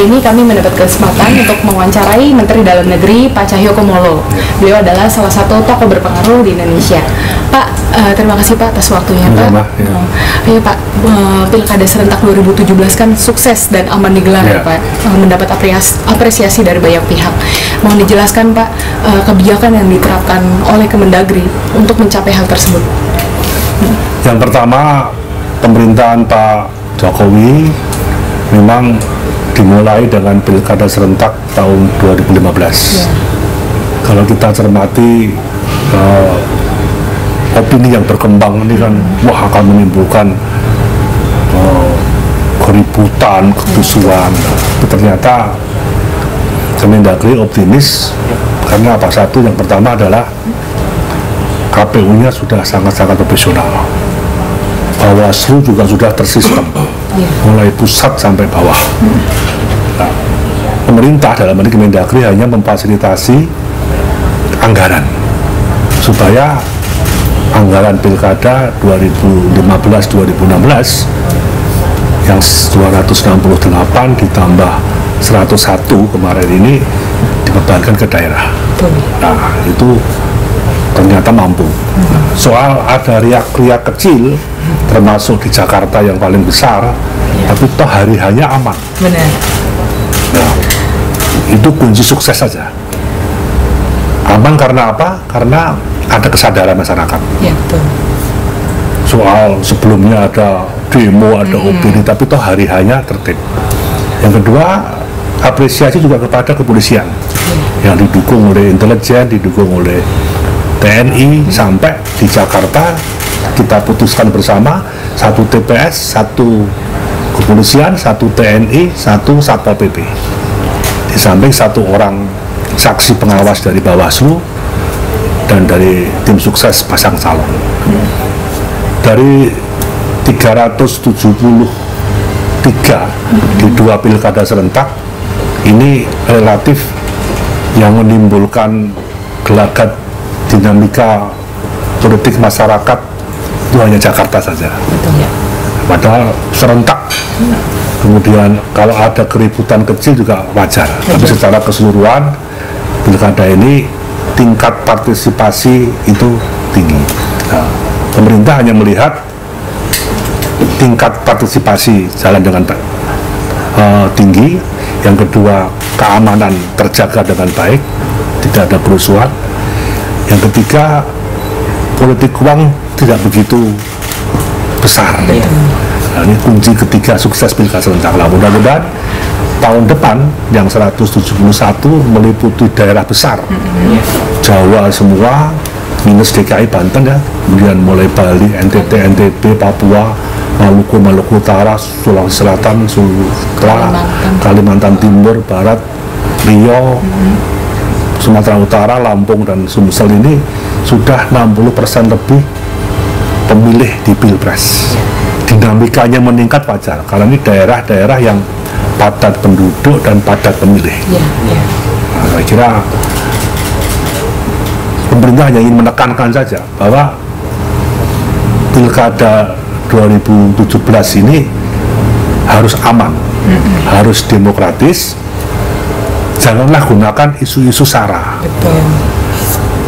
ini kami mendapat kesempatan untuk mewawancarai Menteri Dalam Negeri Pak Cahyokumolo. Beliau adalah salah satu tokoh berpengaruh di Indonesia. Pak, terima kasih Pak atas waktunya Pak. Iya Pak, Pilkada serentak 2017 kan sukses dan aman digelar ya Pak, mendapat apresiasi dari banyak pihak. Mohon dijelaskan Pak, kebijakan yang diterapkan oleh Kemendagri untuk mencapai hal tersebut. Yang pertama, pemerintahan Pak Jokowi memang dimulai dengan Pilkada serentak tahun 2015. Kalau kita cermati opini yang berkembang ini kan, wah akan menimbulkan keributan, ketusuhan. Tapi ternyata Kemendagri optimis karena apa? Satu, yang pertama adalah KPU-nya sudah sangat-sangat profesional. Bawaslu juga sudah tersistem, mulai pusat sampai bawah. Nah, pemerintah dalam hal ini Kemendagri hanya memfasilitasi anggaran supaya anggaran Pilkada 2015-2016 yang 268 ditambah 101 kemarin ini dibebankan ke daerah. Nah, itu ternyata mampu. Soal ada riak-riak kecil, termasuk di Jakarta yang paling besar, tapi toh hari-hanya aman. Benar. Nah, itu kunci sukses saja. Aman karena apa? Karena ada kesadaran masyarakat. Ya, betul. Soal sebelumnya ada demo, ada opini, tapi toh hari-hanya tertib. Yang kedua, apresiasi juga kepada kepolisian yang didukung oleh intelijen, didukung oleh TNI, sampai di Jakarta kita putuskan bersama, satu TPS, satu kepolisian, satu TNI, satu Satpol PP. Di samping satu orang saksi pengawas dari Bawaslu dan dari tim sukses pasang calon. Dari 373 di 2 pilkada serentak, ini relatif yang menimbulkan gelagat dinamika politik masyarakat itu hanya Jakarta saja. Padahal serentak. Kemudian kalau ada keributan kecil juga wajar. Tapi secara keseluruhan pilkada ini tingkat partisipasi itu tinggi. Nah, pemerintah hanya melihat tingkat partisipasi jalan dengan tinggi. Yang kedua, keamanan terjaga dengan baik, tidak ada kerusuhan. Yang ketiga, politik uang tidak begitu besar. Nah, ini kunci ketiga sukses pilkada serentak. Nah, mudah-mudahan tahun depan yang 171 meliputi daerah besar, Jawa semua minus DKI Banten ya, kemudian mulai Bali, NTT, NTB, Papua, Maluku, Maluku Utara, Sulawesi Selatan, Sultra, Kalimantan Timur, Barat, Riau, Sumatera Utara, Lampung, dan Sumsel ini sudah 60% lebih pemilih di Pilpres. Dinamikanya meningkat wajar, karena ini daerah-daerah yang padat penduduk dan padat pemilih. Nah, saya kira pemerintah hanya ingin menekankan saja bahwa Pilkada 2017 ini harus aman, harus demokratis. Janganlah gunakan isu-isu sara.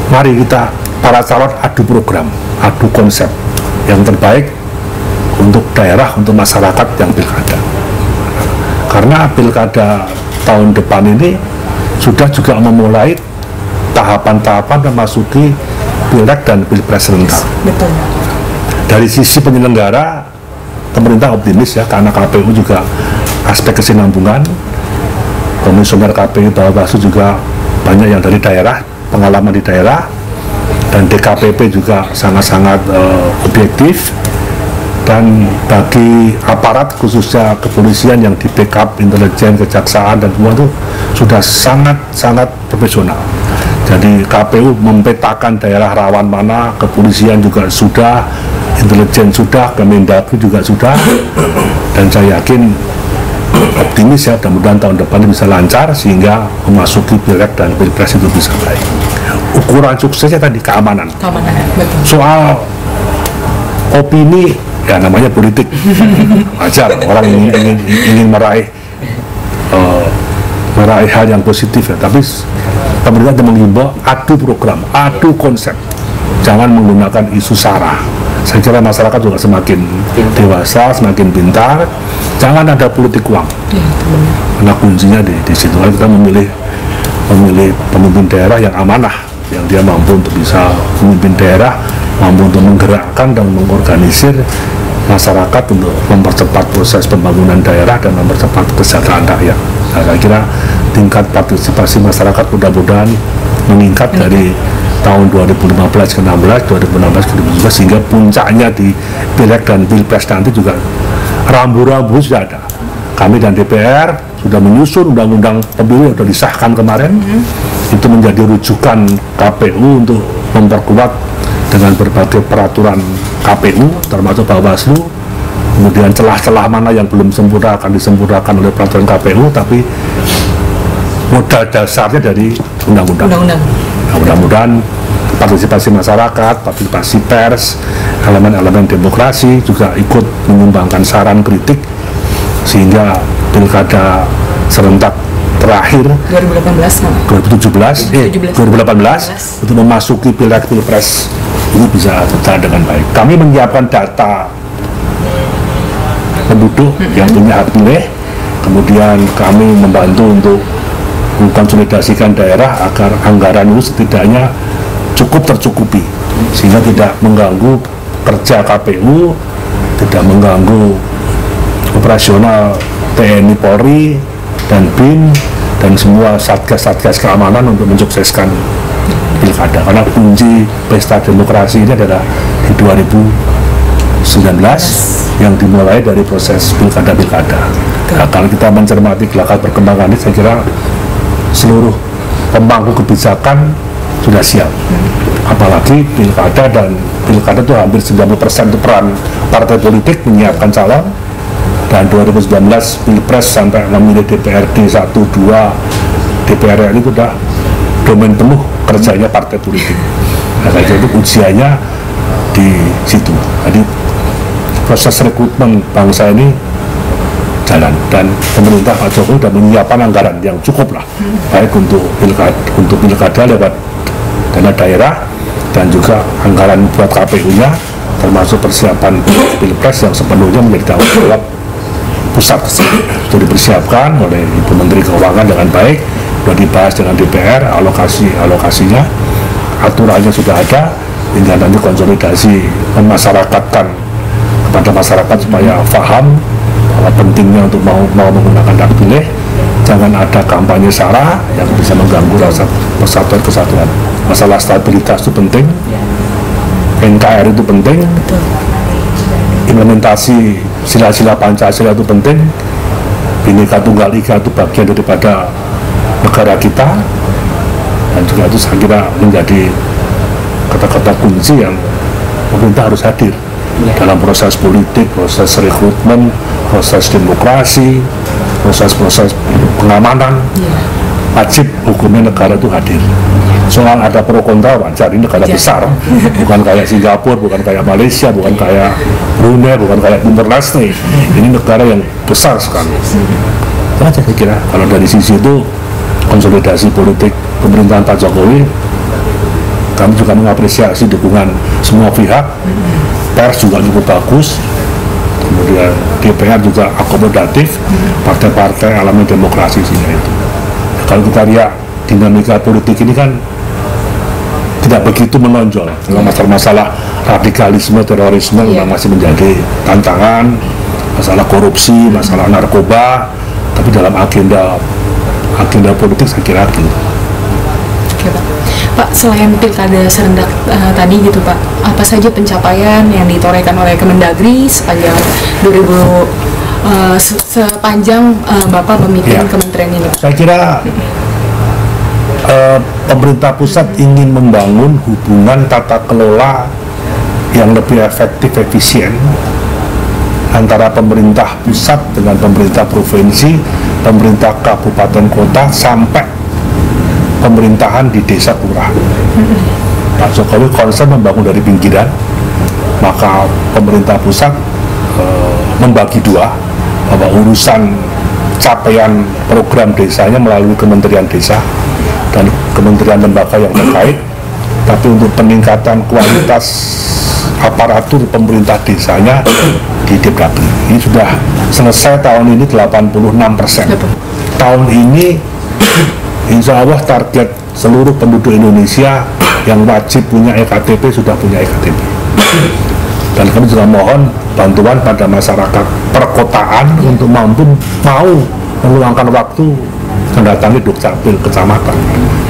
Mari kita para calon adu program, adu konsep yang terbaik untuk daerah, untuk masyarakat yang pilkada. Karena pilkada tahun depan ini sudah juga memulai tahapan-tahapan memasuki Pileg dan Pilpres serentak. Dari sisi penyelenggara, pemerintah optimis ya, karena KPU juga aspek kesinambungan. Komisioner KPU Bawaslu juga banyak yang dari daerah, pengalaman di daerah, dan DKPP juga sangat-sangat objektif. Dan bagi aparat khususnya kepolisian yang di backup intelijen, kejaksaan dan semua itu sudah sangat-sangat profesional. Jadi KPU mempetakan daerah rawan mana, kepolisian juga sudah, intelijen sudah, Kemendagri juga sudah, dan saya yakin optimis ya, mudah-mudahan tahun depan bisa lancar sehingga memasuki Pileg dan Pilpres itu bisa baik. Ukuran suksesnya tadi keamanan. Soal opini ya namanya politik, wajar orang ingin meraih meraih hal yang positif ya, tapi pemerintah menghimbau adu program, adu konsep, jangan menggunakan isu sara. Saya kira masyarakat juga semakin dewasa, semakin pintar, jangan ada politik uang, karena kuncinya di situ. Kita memilih pemimpin daerah yang amanah, yang dia mampu untuk bisa memimpin daerah, mampu untuk menggerakkan dan mengorganisir masyarakat untuk mempercepat proses pembangunan daerah dan mempercepat kesejahteraan rakyat. Nah, saya kira tingkat partisipasi masyarakat mudah-mudahan meningkat dari tahun 2015 ke 16, 2016 ke 2017, sehingga puncaknya di Pileg dan Pilpres nanti juga rambu-rambu sudah ada. Kami dan DPR sudah menyusun undang-undang pemilu yang sudah disahkan kemarin, itu menjadi rujukan KPU untuk memperkuat dengan berbagai peraturan KPU, termasuk Bawaslu. Kemudian celah-celah mana yang belum sempurna akan disempurnakan oleh peraturan KPU, tapi modal dasarnya dari undang-undang. Nah, mudah-mudahan partisipasi masyarakat, partisipasi pers, elemen-elemen demokrasi juga ikut menyumbangkan saran kritik, sehingga pilkada serentak terakhir 2018 untuk memasuki Pileg Pilpres ini bisa berjalan dengan baik. Kami menyiapkan data penduduk yang punya hak pilih, kemudian kami membantu untuk mengkonsolidasikan daerah agar anggaran itu setidaknya cukup tercukupi, sehingga tidak mengganggu kerja KPU, tidak mengganggu operasional TNI Polri dan BIN dan semua satgas-satgas keamanan untuk mensukseskan pilkada. Karena kunci pesta demokrasi ini adalah di 2019 yang dimulai dari proses pilkada-pilkada. Nah, kalau kita mencermati gelagat perkembangan ini, saya kira seluruh pemangku kebijakan sudah siap. Apalagi pilkada, dan pilkada itu hampir 90% itu peran partai politik menyiapkan calon, dan 2019 Pilpres sampai memilih DPRD 1, 2, DPR RI itu sudah domain penuh kerjanya partai politik. Nah, saya kira itu ujiannya di situ. Jadi proses rekrutmen bangsa ini jalan, dan pemerintah Pak Jokowi sudah menyiapkan anggaran yang cukup lah, baik untuk pilkada lewat dana daerah, dan juga anggaran buat KPU-nya, termasuk persiapan Pilpres yang sepenuhnya menjadi tanggung jawab pusat. Itu dipersiapkan oleh Ibu Menteri Keuangan dengan baik, sudah dibahas dengan DPR, alokasinya, aturannya sudah ada, tinggal nanti konsolidasi memasyarakatkan kepada masyarakat supaya paham bahwa pentingnya untuk mau menggunakan hak pilih. Jangan ada kampanye sara yang bisa mengganggu rasa persatuan kesatuan. Masalah stabilitas itu penting, NKRI itu penting, implementasi sila-sila Pancasila itu penting, Bhinneka Tunggal Ika itu bagian daripada negara kita, dan juga itu saya kira menjadi kata-kata kunci yang pemerintah harus hadir dalam proses politik, proses rekrutmen, proses demokrasi, proses-proses pengamanan. Wajib hukumnya negara itu hadir. Soal ada pro kontra wajar, ini negara besar, bukan kayak Singapura, bukan kayak Malaysia, bukan kayak Brunei, bukan kayak Timor Leste. Ini negara yang besar sekali. Nah, saya kira kalau dari sisi itu konsolidasi politik pemerintahan Pak Jokowi, kami juga mengapresiasi dukungan semua pihak. Pers juga cukup bagus, kemudian DPR juga akomodatif, partai-partai elemen demokrasi sehingga itu. Kalau kita lihat dinamika politik ini kan tidak begitu menonjol. Masalah radikalisme, terorisme memang masih menjadi tantangan, masalah korupsi, masalah narkoba, tapi dalam agenda politik saya kira gitu. Pak, selain pilkada serentak tadi gitu Pak, apa saja pencapaian yang ditorehkan oleh Kemendagri sepanjang sepanjang Bapak memimpin kementerian ini? Saya kira pemerintah pusat ingin membangun hubungan tata kelola yang lebih efektif, efisien antara pemerintah pusat dengan pemerintah provinsi, pemerintah kabupaten kota, sampai pemerintahan di desa kelurahan. Pak Jokowi konsen membangun dari pinggiran, maka pemerintah pusat membagi dua, bahwa urusan capaian program desanya melalui Kementerian Desa dan kementerian lembaga yang terkait, tapi untuk peningkatan kualitas aparatur pemerintah desanya di Depdagri ini sudah selesai tahun ini 86%. Tahun ini insya Allah target seluruh penduduk Indonesia yang wajib punya EKTP sudah punya EKTP. Dan kami juga mohon bantuan pada masyarakat perkotaan untuk mau meluangkan waktu mendatangi Dukcapil kecamatan.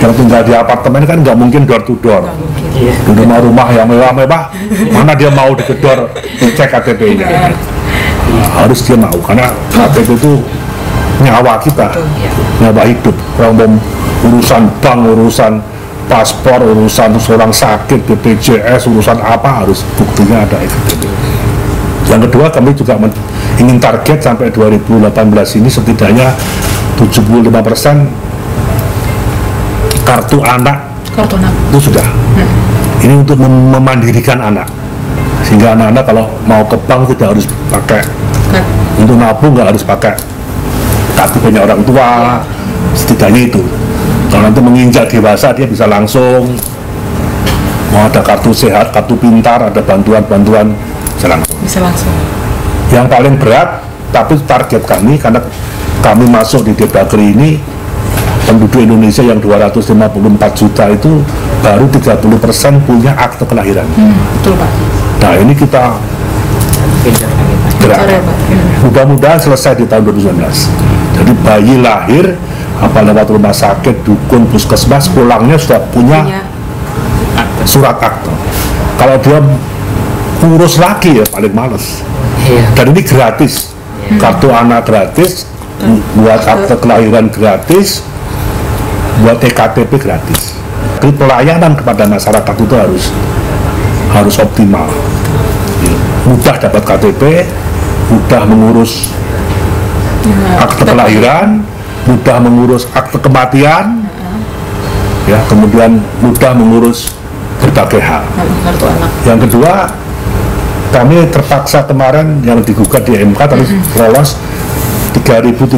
Yang tinggal di apartemen kan nggak mungkin door to door. Di rumah-rumah yang mewah-mewah, mana dia mau digedor cek KTP-nya? Harus dia mau, karena KTP itu nyawa kita, nyawa hidup. Orang urusan bank, urusan paspor, urusan seorang sakit, BPJS, urusan apa harus buktinya ada EKTP. Yang kedua, kami juga ingin target sampai 2018 ini setidaknya 75% kartu anak itu sudah. Ini untuk memandirikan anak, sehingga anak-anak kalau mau ke bank tidak harus pakai, untuk nabung nggak harus pakai KTP-nya orang tua, setidaknya itu. Kalau nanti menginjak dewasa dia bisa langsung, mau ada kartu sehat, kartu pintar, ada bantuan-bantuan bisa langsung. Yang paling berat, tapi target kami karena kami masuk di Depdagri ini penduduk Indonesia yang 254 juta itu baru 30% punya akte kelahiran. Betul Pak. Nah ini kita gerak. Mudah-mudahan selesai di tahun 2019. Jadi bayi lahir apa lewat rumah sakit, dukun, puskesmas, pulangnya sudah punya surat akte. Kalau dia urus lagi ya paling males. Dan ini gratis, kartu anak gratis, buat akte kelahiran gratis, buat EKTP gratis. Jadi pelayanan kepada masyarakat itu harus optimal. Mudah dapat KTP, mudah mengurus akte kelahiran, mudah mengurus akte kematian, ya, kemudian mudah mengurus berbagai hal. Yang kedua, kami terpaksa kemarin yang digugat di MK tapi lolos 3.306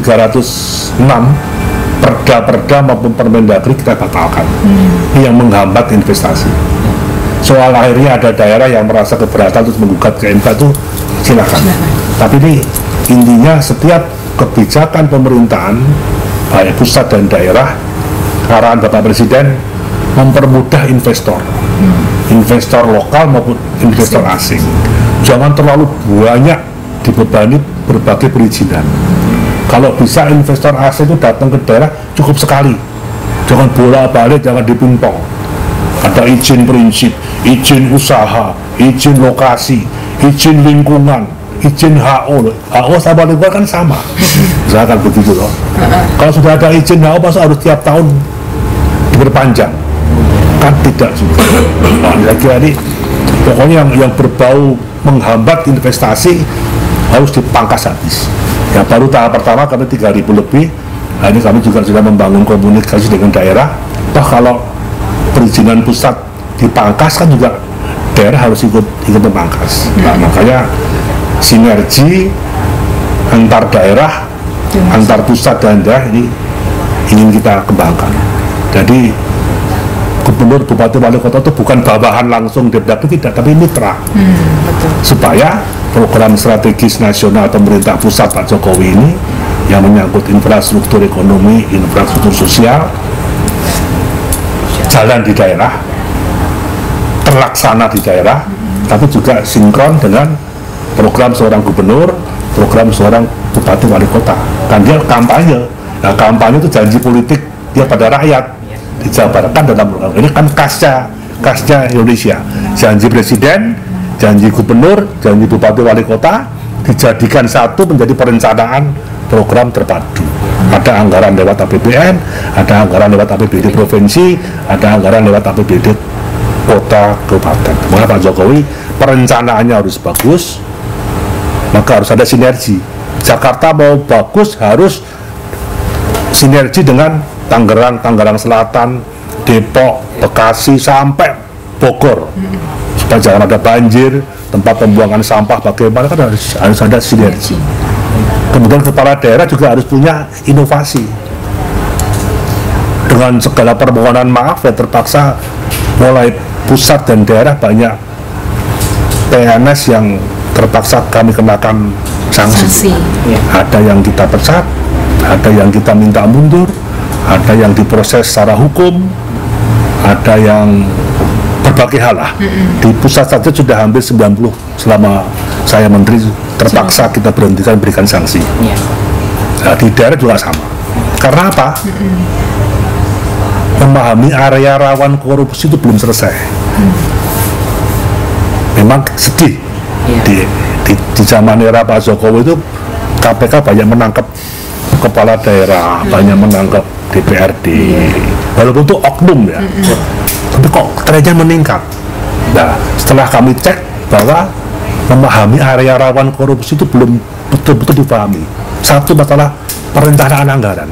perda-perda maupun Permendagri kita batalkan. Ini yang menghambat investasi. Soal akhirnya ada daerah yang merasa keberatan terus menggugat ke MK itu silakan. Tapi ini intinya setiap kebijakan pemerintahan baik pusat dan daerah, arahan Bapak Presiden mempermudah investor, investor lokal maupun investor asing. Jangan terlalu banyak dibebani berbagai perizinan. Kalau bisa investor asing itu datang ke daerah cukup sekali, jangan bolak-balik, jangan dipingpong. Ada izin prinsip, izin usaha, izin lokasi, izin lingkungan, izin HO. HO sama lingkungan kan sama, misalkan begitu loh. Kalau sudah ada izin HO masa harus tiap tahun diperpanjang? Kan tidak juga. Nah, saya kira ini pokoknya yang berbau menghambat investasi harus dipangkas habis. Ya baru tahap pertama kami 3.000 lebih. Nah, ini kami juga sudah membangun komunikasi dengan daerah. Toh kalau perizinan pusat dipangkas kan juga daerah harus ikut memangkas. Nah, makanya sinergi antar daerah, antar pusat dan daerah ini ingin kita kembangkan. Jadi gubernur, bupati, wali kota itu bukan bawahan langsung Depdagri, tidak, tapi mitra. Supaya program strategis nasional pemerintah pusat Pak Jokowi ini yang menyangkut infrastruktur ekonomi, infrastruktur sosial, jalan di daerah, terlaksana di daerah, tapi juga sinkron dengan program seorang gubernur, program seorang bupati, wali kota. Kan dia kampanye. Nah, kampanye itu janji politik dia pada rakyat. Dijabarkan dalam program ini kan khasnya Indonesia, janji presiden, janji gubernur, janji bupati wali kota dijadikan satu menjadi perencanaan program terpadu. Ada anggaran lewat APBN, ada anggaran lewat APBD provinsi, ada anggaran lewat APBD kota kabupaten. Maka Pak Jokowi perencanaannya harus bagus, maka harus ada sinergi. Jakarta mau bagus harus sinergi dengan Tangerang Selatan, Depok, Bekasi sampai Bogor, supaya jangan ada banjir, tempat pembuangan sampah bagaimana kan harus ada sinergi. Kemudian kepala daerah juga harus punya inovasi. Dengan segala permohonan maaf ya terpaksa mulai pusat dan daerah banyak PNS yang terpaksa kami kenakan sanksi. Ada yang kita pecat, ada yang kita minta mundur, ada yang diproses secara hukum, ada yang berbagai hal lah. Di pusat saja sudah hampir 90 selama saya menteri terpaksa kita berhentikan berikan sanksi. Nah, di daerah juga sama. Karena apa? Memahami area rawan korupsi itu belum selesai. Memang sedih. Di zaman era Pak Jokowi itu KPK banyak menangkap kepala daerah, banyak menangkap DPRD, walaupun itu oknum ya, tapi kok trennya meningkat. Nah, setelah kami cek bahwa memahami area rawan korupsi itu belum betul-betul dipahami. Satu, masalah perencanaan anggaran,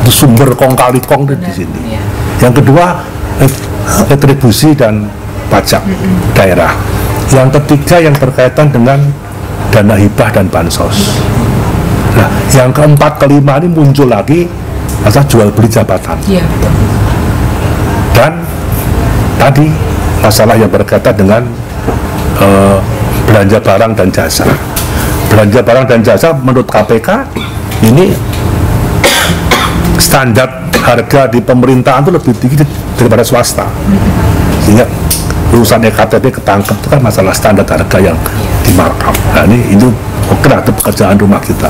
itu sumber kong kali kong di sini. Yang kedua, retribusi dan pajak daerah. Yang ketiga yang berkaitan dengan dana hibah dan bansos. Nah, yang keempat, kelima ini muncul lagi masalah jual beli jabatan. Dan tadi masalah yang berkaitan dengan belanja barang dan jasa. Belanja barang dan jasa menurut KPK ini standar harga di pemerintahan itu lebih tinggi daripada swasta. Sehingga urusan EKTP ketangkep itu kan masalah standar harga yang di markup. Nah, ini itu oke lah, itu pekerjaan rumah kita.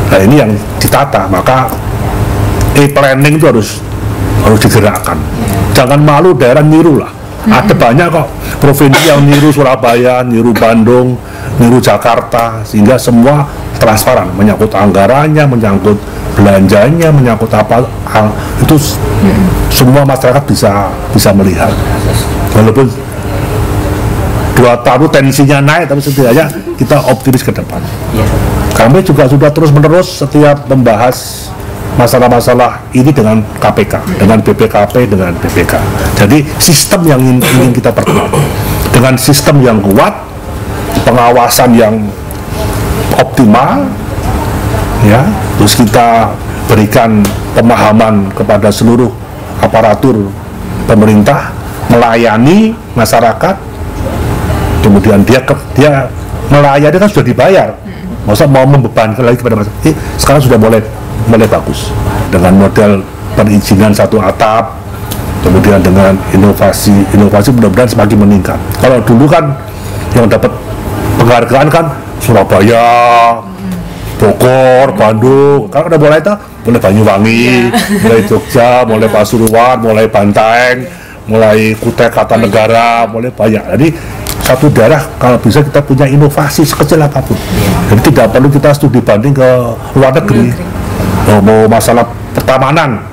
Nah, ini yang ditata, maka planning itu harus digerakkan. Jangan malu daerah niru lah. Ada banyak kok provinsi yang niru Surabaya, niru Bandung, niru Jakarta, sehingga semua transparan, menyangkut anggarannya, menyangkut belanjanya, menyangkut apa hal itu semua masyarakat bisa melihat. Walaupun 2 tahun tensinya naik, tapi setidaknya kita optimis ke depan. Kami juga sudah terus-menerus setiap membahas masalah-masalah ini dengan KPK, dengan BPKP, dengan BPK. Jadi sistem yang ingin kita perkuat dengan sistem yang kuat, pengawasan yang optimal, ya. Terus kita berikan pemahaman kepada seluruh aparatur pemerintah, melayani masyarakat. Kemudian dia melayani kan sudah dibayar, masa mau membebankan lagi kepada masyarakat. Sekarang sudah mulai bagus dengan model perizinan satu atap, kemudian dengan inovasi mudah-mudahan semakin meningkat. Kalau dulu kan yang dapat penghargaan kan Surabaya, Bogor, Bandung, kan udah mulai mulai Banyuwangi, mulai Jogja, mulai Pasuruan, mulai Bantaeng, mulai Kutai Kartanegara, mulai banyak. Jadi satu daerah kalau bisa kita punya inovasi sekecil apapun. Jadi tidak perlu kita studi banding ke luar negeri. Mau masalah pertamanan,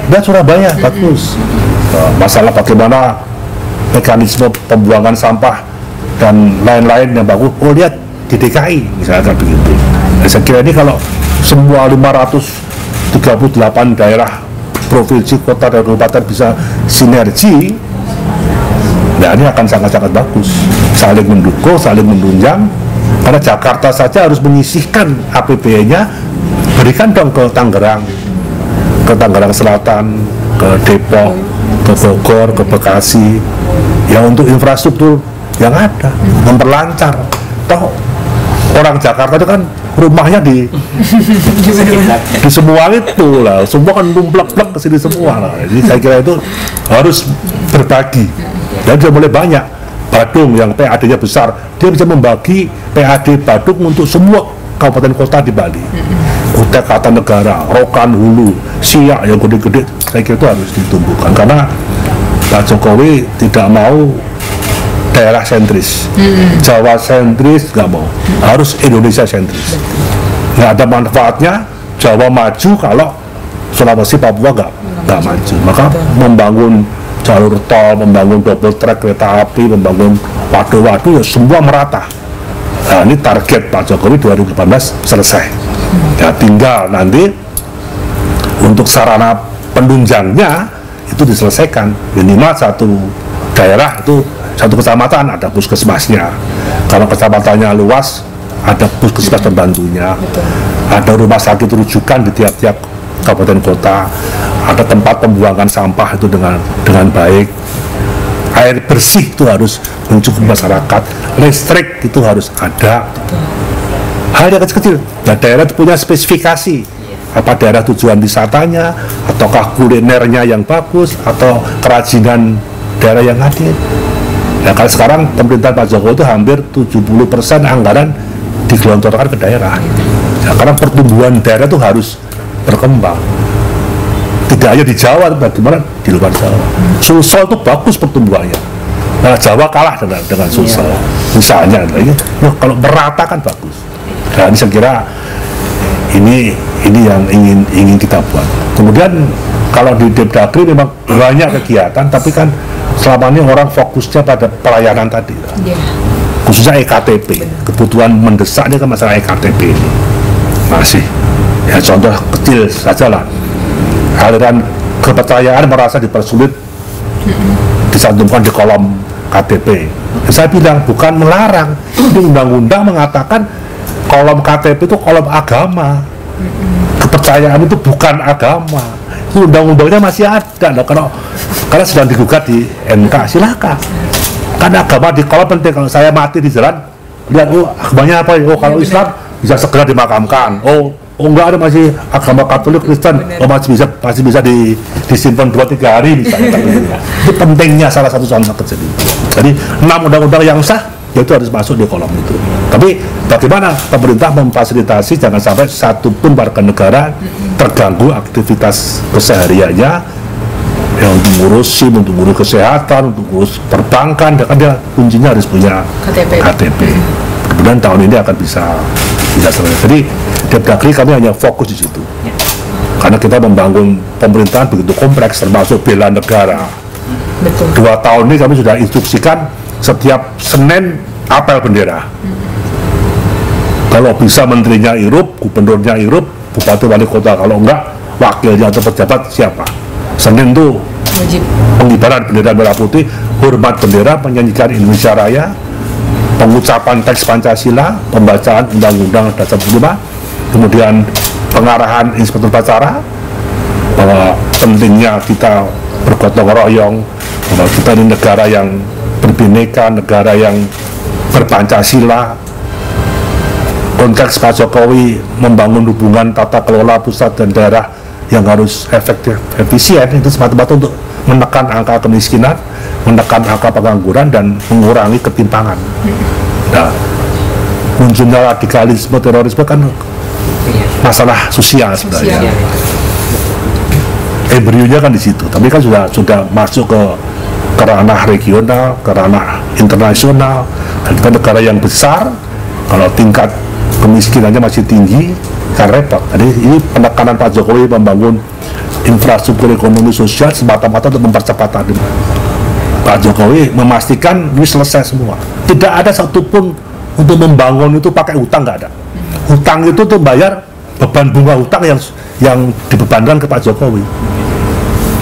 dan Surabaya bagus. Masalah bagaimana mekanisme pembuangan sampah dan lain-lain yang bagus. Oh, lihat di DKI misalkan begitu. Saya kira ini kalau semua 538 daerah, provinsi, kota, dan kabupaten bisa sinergi, nah ini akan sangat-sangat bagus, saling mendukung, saling menunjang. Karena Jakarta saja harus menyisihkan APBN-nya, berikan dong ke Tangerang Selatan, ke Depok, ke Bogor, ke Bekasi, yang untuk infrastruktur yang ada, memperlancar. Toh orang Jakarta itu kan rumahnya di semua itu lah, semua kan numplek-plek ke sini semua lah. Jadi saya kira itu harus berbagi. Dan sudah mulai banyak. Badung yang PAD-nya besar, dia bisa membagi PAD Badung untuk semua kabupaten kota di Bali. Kutai Kartanegara, Rokan, Hulu, Siak yang gede-gede, saya kira itu harus ditumbuhkan. Karena Pak Jokowi tidak mau daerah sentris, Jawa sentris nggak mau, harus Indonesia sentris. Nggak ada manfaatnya Jawa maju kalau Sulawesi, Papua nggak maju. Maka membangun jalur tol, membangun double track kereta api, membangun waduk-waduk ya semua merata. Nah, ini target Pak Jokowi 2018 selesai. Ya tinggal nanti untuk sarana penunjangnya itu diselesaikan. Minimal satu daerah itu satu kecamatan ada puskesmasnya. Kalau kecamatannya luas ada puskesmas pembantunya, ada rumah sakit rujukan di tiap-tiap kabupaten kota, ada tempat pembuangan sampah itu dengan baik, air bersih itu harus mencukupi masyarakat, listrik itu harus ada. Hal yang kecil-kecil. Nah, daerah itu punya spesifikasi, apa daerah tujuan wisatanya, ataukah kulinernya yang bagus, atau kerajinan daerah yang hadir. Nah, kalau sekarang pemerintah Pak Jokowi itu hampir 70% anggaran digelontorkan ke daerah. Nah, karena pertumbuhan daerah itu harus berkembang. Tidak hanya di Jawa, bagaimana di luar Jawa. Sulsel itu bagus pertumbuhannya. Nah, Jawa kalah dengan Sulsel. Misalnya, kalau merata kan bagus. Dan saya kira ini yang ingin kita buat. Kemudian kalau di Depdagri memang banyak kegiatan, tapi kan selama ini orang fokusnya pada pelayanan tadi, khususnya EKTP. Kebutuhan mendesaknya kan masalah EKTP ini masih. Ya contoh kecil saja lah, aliran kepercayaan merasa dipersulit dicantumkan di kolom KTP. Saya bilang bukan melarang, ini undang-undang mengatakan kolom KTP itu kolom agama, kepercayaan itu bukan agama. Itu undang-undangnya masih ada. Nah, karena sedang digugat di MK, silakan. Karena agama di kolom penting. Kalau saya mati di jalan, lihat agamanya apa? Oh, kalau Islam bisa segera dimakamkan. Oh enggak, ada masih agama Katolik, Kristen, masih bisa disimpan 2-3 hari misalnya. Itu pentingnya salah satu contoh kecil. Jadi 6 undang-undang yang sah itu harus masuk di kolom itu. Tapi bagaimana pemerintah memfasilitasi jangan sampai satupun warga negara terganggu aktivitas kesehariannya, yang untuk ngurus SIM, untuk ngurus kesehatan, untuk ngurus perbankan, kan dia kuncinya harus punya KTP. Kemudian tahun ini akan bisa selesai. Jadi Depdagri kami hanya fokus di situ. Karena kita membangun pemerintahan begitu kompleks, termasuk bela negara. 2 tahun ini kami sudah instruksikan setiap Senin apel bendera. Kalau bisa menterinya irup, gubernurnya irup, bupati wali kota, kalau enggak wakilnya atau pejabat siapa. Senin itu pengibaran bendera merah putih, hormat bendera, menyanyikan Indonesia Raya, pengucapan teks Pancasila, pembacaan Undang-Undang Dasar 45, kemudian pengarahan Inspektur Upacara bahwa pentingnya kita bergotong royong, bahwa kita ini negara yang berbineka, negara yang berpancasila. Konteks Pak Jokowi membangun hubungan tata kelola pusat dan daerah yang harus efektif, efisien, itu semata-mata untuk menekan angka kemiskinan, menekan angka pengangguran, dan mengurangi ketimpangan. Nah, munculnya radikalisme, terorisme kan masalah sosial sebenarnya. Embrionya kan di situ, tapi kan sudah masuk ke ranah regional, ke ranah internasional. Dan kita negara yang besar, kalau tingkat kemiskinannya masih tinggi, kan repot. Jadi ini penekanan Pak Jokowi membangun infrastruktur ekonomi sosial semata-mata untuk mempercepat tadi. Pak Jokowi memastikan ini selesai semua. Tidak ada satupun untuk membangun itu pakai hutang, nggak ada. Hutang itu untuk bayar beban bunga hutang yang dibebankan ke Pak Jokowi.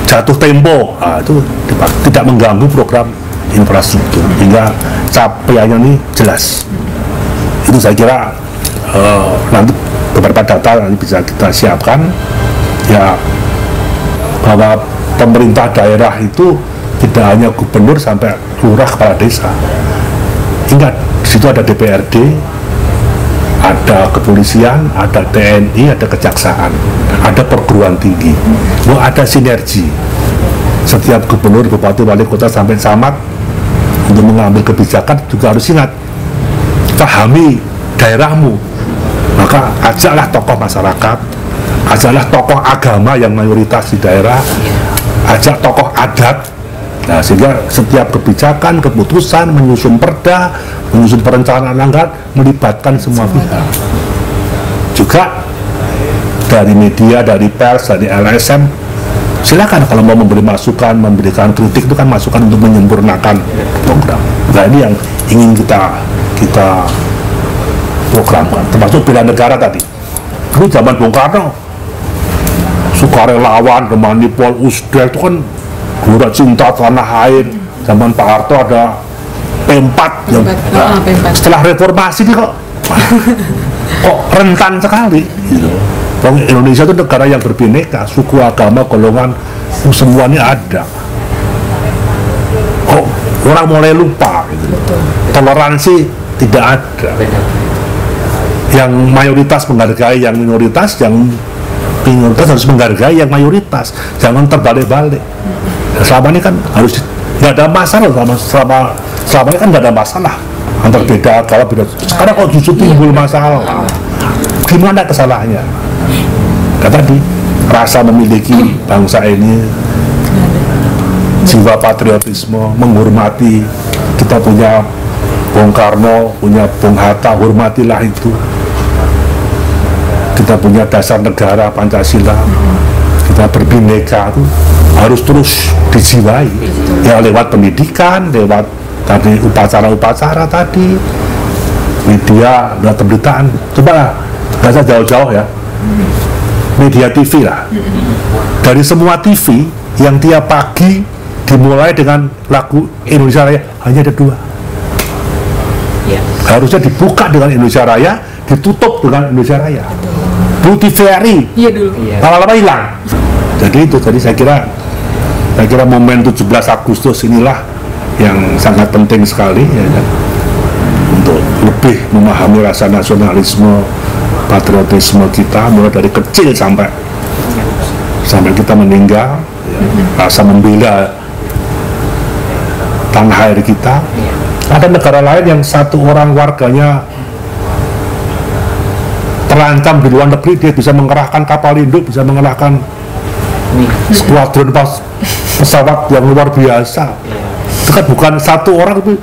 Jatuh tempo, itu tidak mengganggu program infrastruktur, hingga capaiannya ini jelas. Itu saya kira nanti beberapa data nanti bisa kita siapkan, ya, bahwa pemerintah daerah itu tidak hanya gubernur sampai lurah kepala desa. Ingat, di situ ada DPRD, ada kepolisian, ada TNI, ada kejaksaan, ada perguruan tinggi. Ada sinergi. Setiap gubernur, bupati, wali kota sampai camat untuk mengambil kebijakan juga harus ingat, pahami daerahmu. Maka ajaklah tokoh masyarakat, ajaklah tokoh agama yang mayoritas di daerah, ajak tokoh adat. Nah, sehingga setiap kebijakan, keputusan, menyusun perda, menyusun perencanaan anggaran, melibatkan semua pihak. Juga dari media, dari pers, dari LSM, silakan kalau mau memberi masukan, memberikan kritik, itu kan masukan untuk menyempurnakan program. Nah, ini yang ingin kita programkan, termasuk bela negara tadi. Dulu zaman Bung Karno, sukarelawan, Manipol, USDA itu kan Gelora Cinta Tanah Air. Zaman Pak Harto ada P4. Setelah reformasi ini kok Kok rentan sekali gitu. Indonesia itu negara yang berbineka, suku, agama, golongan, semuanya ada. Kok orang mulai lupa gitu. Toleransi tidak ada. Yang mayoritas menghargai yang minoritas, yang minoritas harus menghargai yang mayoritas, jangan terbalik-balik. Selama ini kan harus nggak ada masalah, selama ini kan nggak ada masalah antar beda agama, beda. Sekarang kok justru timbul masalah, gimana kesalahannya? Kan tadi rasa memiliki bangsa ini, jiwa patriotisme, menghormati, kita punya Bung Karno, punya Bung Hatta, hormatilah itu. Kita punya dasar negara Pancasila, kita berbineka itu harus terus dijiwai, ya lewat pendidikan, lewat tadi upacara-upacara tadi, media, lewat pemberitaan. Coba nggak usah jauh-jauh ya, media TV lah. Dari semua TV yang tiap pagi dimulai dengan lagu Indonesia Raya hanya ada 2. Harusnya dibuka dengan Indonesia Raya, ditutup dengan Indonesia Raya. Blue TVRI, lama-lama hilang. Jadi itu, saya kira momen 17 Agustus inilah yang sangat penting sekali ya, kan? Untuk lebih memahami rasa nasionalisme, patriotisme kita mulai dari kecil sampai kita meninggal, ya, rasa membela tanah air kita. Ada negara lain yang satu orang warganya terancam di luar negeri, dia bisa mengerahkan kapal induk, bisa mengerahkan skuadron pesawat yang luar biasa. Itu kan bukan satu orang, itu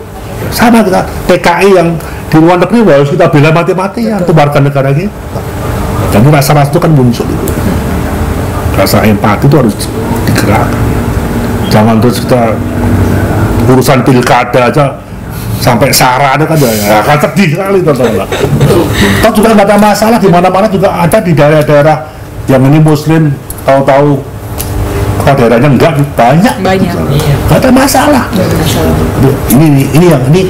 sama kita TKI yang di luar negeri harus kita bela mati-matian, itu warga negara kita. Dan rasa-rasa itu kan muncul itu. Rasa empati itu harus digerakkan. Jangan terus kita urusan pilkada aja sampai SARA ada kan ya, akan sedih sekali teman-teman. Toh juga nggak ada masalah, di mana-mana juga ada di daerah-daerah yang ini Muslim, tahu-tahu kalau daerahnya enggak, banyak. Nggak ada masalah. Ini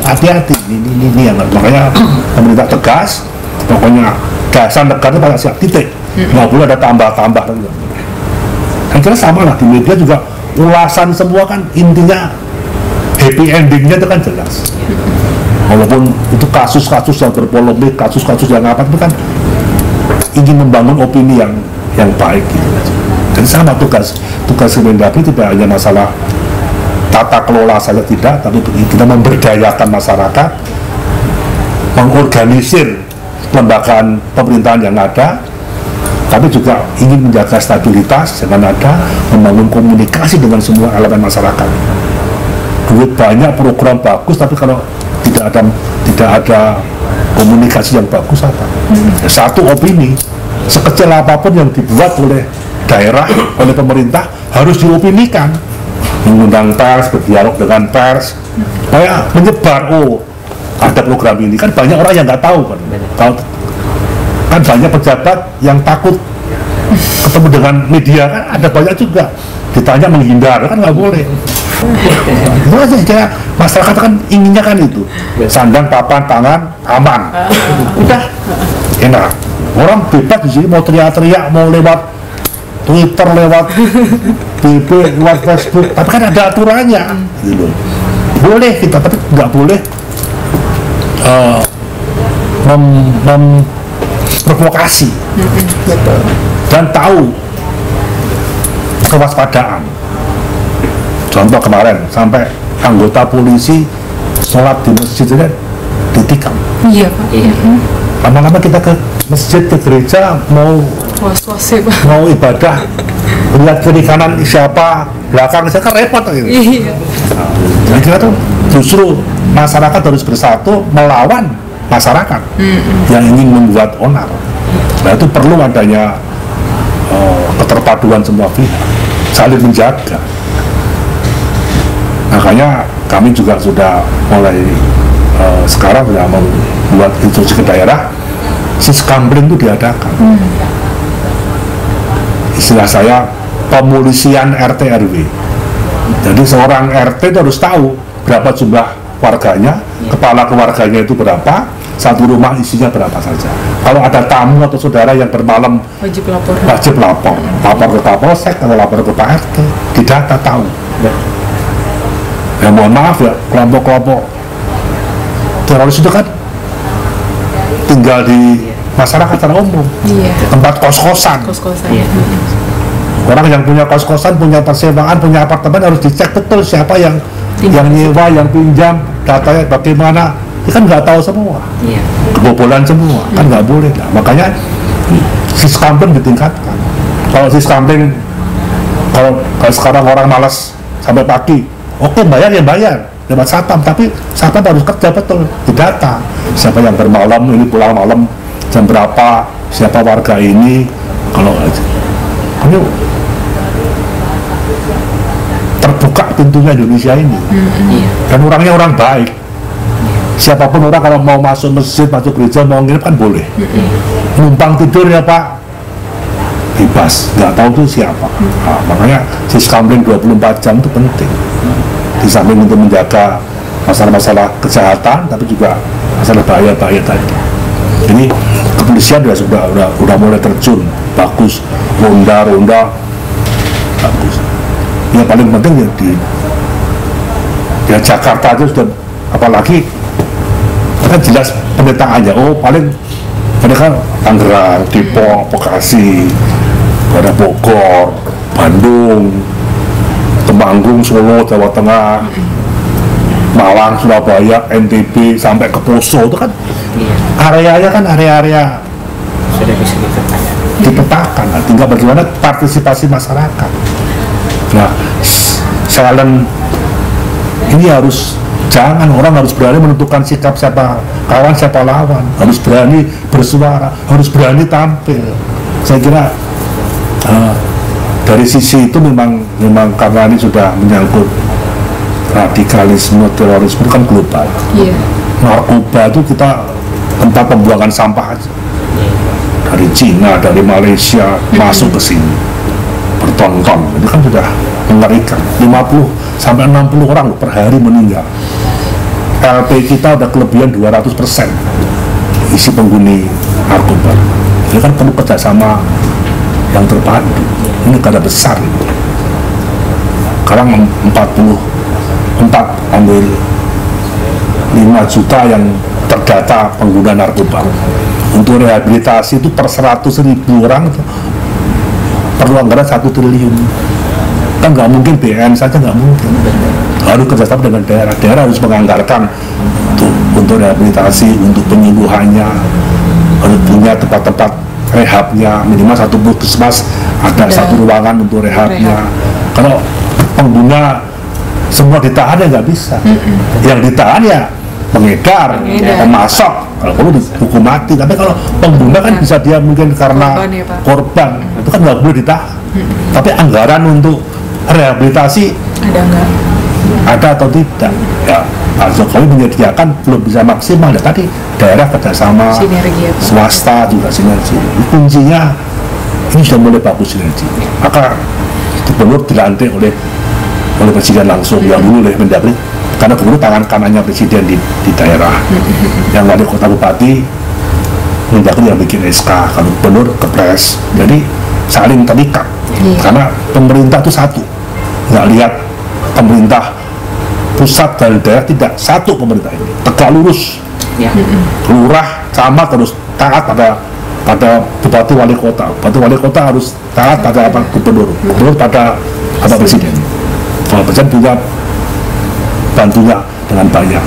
hati-hati, ini yang makanya pemerintah tegas, pokoknya dasar negara itu pada siap titik, nggak boleh ada tambah-tambah. Saya kira sama lah di media juga, ulasan semua kan intinya happy endingnya itu kan jelas. Walaupun itu kasus-kasus yang berpolemik, kasus-kasus yang apa itu kan ingin membangun opini yang baik gitu. Dan sama tugas Kemendagri tidak hanya masalah tata kelola saja tidak, tapi kita memberdayakan masyarakat, mengorganisir lembagaan pemerintahan yang ada, tapi juga ingin menjaga stabilitas dengan ada membangun komunikasi dengan semua elemen masyarakat. Duit banyak, program bagus, tapi kalau tidak ada komunikasi yang bagus apa? Satu opini sekecil apapun yang dibuat oleh daerah, oleh pemerintah harus diopinikan, mengundang pers, berdialog dengan pers, supaya menyebar. Oh, ada program ini, kan banyak orang yang nggak tahu kan banyak pejabat yang takut ketemu dengan media, kan ada banyak juga, ditanya menghindar, kan nggak boleh. Itu aja, kayak masyarakat kan inginnya kan itu, sandang, papan, tangan, aman, udah enak. Orang bebas di sini mau teriak-teriak, mau lewat Twitter, lewat BB, lewat Facebook, tapi kan ada aturannya, gitu. Boleh kita, tapi nggak boleh memprovokasi dan tahu kewaspadaan. Contoh kemarin sampai anggota polisi sholat di masjid itu ditikam. Iya Pak. Lama-lama kita ke masjid, ke gereja, mau ibadah, lihat kiri kanan siapa, belakang saya kan repot gitu. Iya. Nah, kita tuh justru masyarakat harus bersatu melawan masyarakat yang ingin membuat onar. Nah itu perlu adanya keterpaduan semua pihak, saling menjaga. Makanya kami juga sudah mulai sekarang sudah membuat instruksi ke daerah, siskambling itu diadakan. Istilah saya pemolisian RT RW. Jadi seorang RT itu harus tahu berapa jumlah warganya, kepala keluarganya itu berapa, satu rumah isinya berapa saja. Kalau ada tamu atau saudara yang bermalam, wajib lapor. Lapor ke Kapolsek atau lapor ke Pak RT, didata tahu. Ya mohon maaf ya, kelompok-kelompok teroris itu kan tinggal di masyarakat secara umum, tempat kos-kosan. Orang yang punya kos-kosan, punya persewaan, punya apartemen harus dicek betul siapa yang nyewa, yang pinjam, datanya bagaimana. Dia kan nggak tahu semua, kebobolan semua, kan nggak boleh. Nah, makanya siskamling ditingkatkan. Kalau siskamling, kalau sekarang orang malas sampai pagi, oke bayar ya bayar lewat satpam, tapi satpam harus kerja betul, didata siapa yang bermalam, ini pulang malam jam berapa, siapa warga ini. Kalau ini terbuka pintunya Indonesia ini, dan orangnya orang baik. Siapapun orang kalau mau masuk masjid, masuk gereja, mau nginep kan boleh. Numpang tidur ya Pak, bebas, nggak tahu itu siapa. Nah, makanya siskamling 24 jam itu penting. Di samping untuk menjaga masalah-masalah kesehatan, tapi juga masalah bahaya-bahaya tadi. Ini kepolisian sudah mulai terjun, bagus, ronda bagus. Yang paling penting ya di Jakarta itu sudah, apalagi kan jelas pendetaannya. Oh paling mereka Tangerang, Depok, Bekasi, ada Bogor, Bandung, Temanggung, Solo, Jawa Tengah, Malang, Surabaya, NTB sampai ke Poso, itu kan areanya kan area-area sudah bisa dipetakan. Nah, tinggal bagaimana partisipasi masyarakat. Nah, sekalian ini jangan orang harus berani menentukan sikap siapa kawan siapa lawan, harus berani bersuara, harus berani tampil. Saya kira dari sisi itu memang karena ini sudah menyangkut radikalisme, terorisme kan global. Narkoba itu kita tempat pembuangan sampah aja, dari Cina, dari Malaysia masuk ke sini bertonton, itu kan sudah mengerikan. 50-60 orang per hari meninggal. LP kita udah kelebihan 200% isi penghuni narkoba. Ini kan perlu kerjasama yang terpadu. Ini negara besar ini. Sekarang 5 juta yang terdata pengguna narkoba. Untuk rehabilitasi itu per 100.000 orang itu perlu anggaran 1 triliun. Kan nggak mungkin BN saja, nggak mungkin. Harus kerjasama dengan daerah harus menganggarkan untuk rehabilitasi, untuk penyembuhannya, harus punya tempat-tempat rehabnya, minimal 1 puskesmas ada 1 ruangan untuk rehabnya. Kalau pengguna semua ditahan ya nggak bisa. Yang ditahan ya pengedar, pemasok, kalau perlu dihukum mati. Tapi kalau pengguna kan bisa dia mungkin karena korban, itu kan nggak boleh ditahan. Tapi anggaran untuk rehabilitasi ada nggak? Ada atau tidak? Ya Pak Jokowi menyediakan belum bisa maksimal. Ya tadi daerah kerjasama, swasta juga sinergi. Kuncinya ini sudah mulai bagus sinergi. Maka gubernur dilantik oleh presiden langsung, yang dulu oleh Mendagri, karena gubernur tangan kanannya presiden di daerah. Yang wali kota bupati Mendagri yang bikin SK, kalau gubernur kepres. Jadi saling terikat. Karena pemerintah itu satu, nggak lihat pemerintah pusat dan daerah, tidak, satu pemerintah ini tegak lurus. Lurah, camat harus taat pada bupati wali kota harus taat pada gubernur pada presiden. Kalau presiden punya bantunya dengan banyak,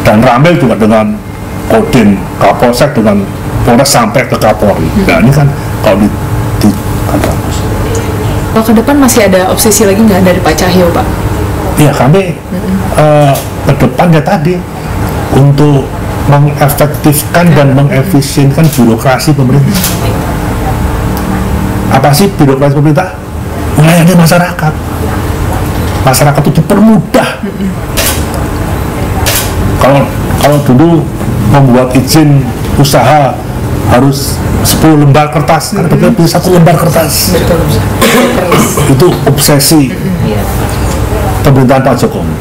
dan ramai juga dengan Kodim, Kapolsek, dengan Polres sampai ke Kapolri. Nah ini kan kalau kan bagus. Kalau ke depan masih ada obsesi lagi nggak dari Pak Cahyo, Pak? Iya, kami ke depan ya tadi untuk mengefektifkan dan mengefisienkan birokrasi pemerintah. Apa sih birokrasi pemerintah? Melayani masyarakat. Masyarakat itu dipermudah. Kalau dulu membuat izin usaha harus 10 lembar kertas, kan kita bisa 1 lembar kertas. Itu obsesi pemerintahan Pak Jokowi.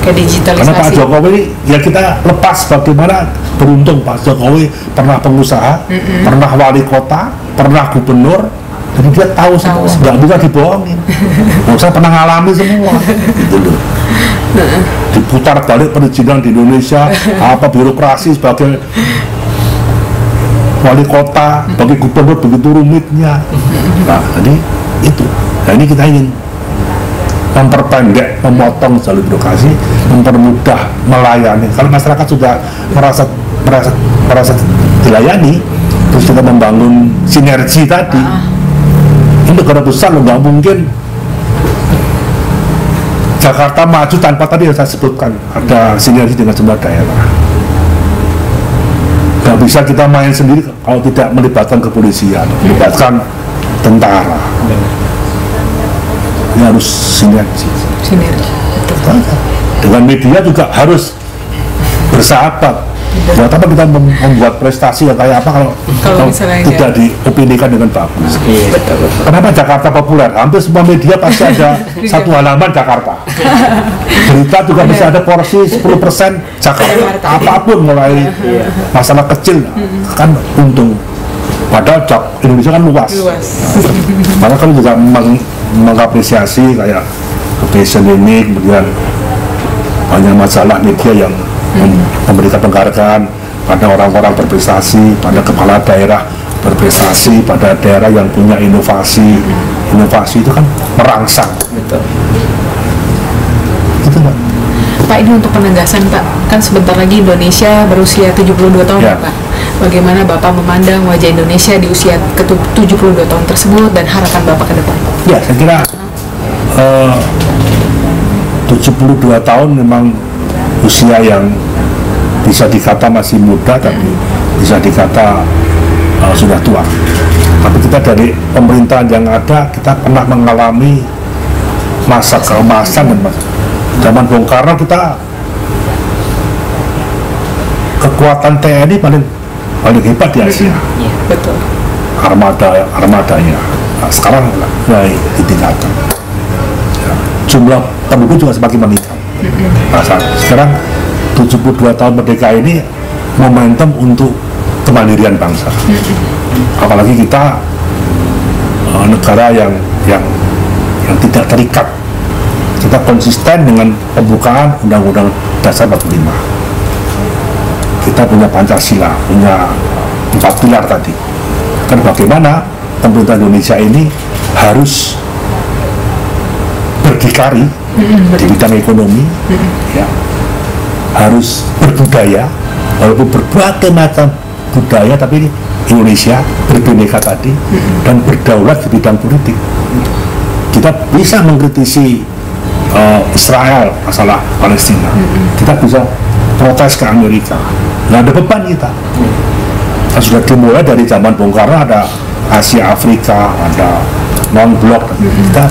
Kayak digitalisasi. Karena Pak Jokowi ya kita lepas bagaimana beruntung Pak Jokowi pernah pengusaha, pernah wali kota, pernah gubernur, jadi dia tahu semua, nggak bisa dibohongin. Saya pernah ngalami semua. Gitu. Diputar balik perizinan di Indonesia, apa birokrasi sebagai wali kota, bagi gubernur begitu rumitnya. Nah, jadi itu. Nah, ini kita ingin memperpendek, memotong jalur birokrasi, mempermudah melayani. Kalau masyarakat sudah merasa dilayani, terus kita membangun sinergi tadi. Ini negara besar loh, nggak mungkin Jakarta maju tanpa tadi yang saya sebutkan ada sinergi dengan semua daerah. Nggak bisa kita main sendiri kalau tidak melibatkan kepolisian, melibatkan tentara. Ini harus sinergi. Dengan media juga harus bersahabat. Buat apa kita membuat prestasi yang kayak apa kalau tidak diopinikan dengan bagus. Kenapa Jakarta populer? Hampir semua media pasti ada satu halaman Jakarta. Berita juga bisa ada porsi 10% Jakarta. Apapun mulai masalah kecil kan untung. Padahal Indonesia kan luas. Maka kami juga mengapresiasi kayak fashion ini, kemudian banyak masalah media yang memberikan penghargaan pada orang-orang berprestasi, pada kepala daerah berprestasi, pada daerah yang punya inovasi. Inovasi itu kan merangsang. Betul. Itu Pak. Pak, ini untuk penegasan Pak, kan sebentar lagi Indonesia berusia 72 tahun ya. Pak. Bagaimana Bapak memandang wajah Indonesia di usia ke-72 tahun tersebut dan harapan Bapak ke depan? Ya, saya kira 72 tahun memang usia yang bisa dikata masih muda, tapi bisa dikata sudah tua. Tapi kita dari pemerintahan yang ada, kita pernah mengalami masa keemasan dan zaman Bung Karno kita kekuatan TNI paling hebat di Asia. Betul. Armadanya. Nah, sekarang mulai ditingkatkan. Ya, jumlah penduduk juga semakin meningkat. Nah, sekarang 72 tahun merdeka ini momentum untuk kemandirian bangsa. Apalagi kita negara yang tidak terikat. Kita konsisten dengan pembukaan Undang-Undang Dasar 45. Kita punya Pancasila, punya 4 pilar tadi. Kan bagaimana pemerintah Indonesia ini harus berdikari di bidang ekonomi, ya, harus berbudaya, walaupun berbagai macam budaya, tapi Indonesia berbineka tadi, dan berdaulat di bidang politik. Kita bisa mengkritisi Israel masalah Palestina, kita bisa protes ke Amerika, nggak ada beban kita. Sudah dimulai dari zaman Bung Karno, ada Asia Afrika, ada non-blok. Kita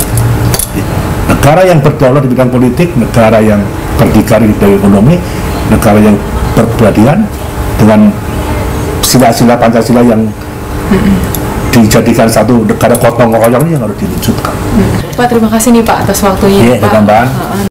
negara yang berdaulat di bidang politik, negara yang berdikari di bidang ekonomi, negara yang berperadilan dengan sila-sila Pancasila yang dijadikan satu negara gotong royong yang harus diwujudkan. Pak, terima kasih nih Pak atas waktunya. Iya, Pak.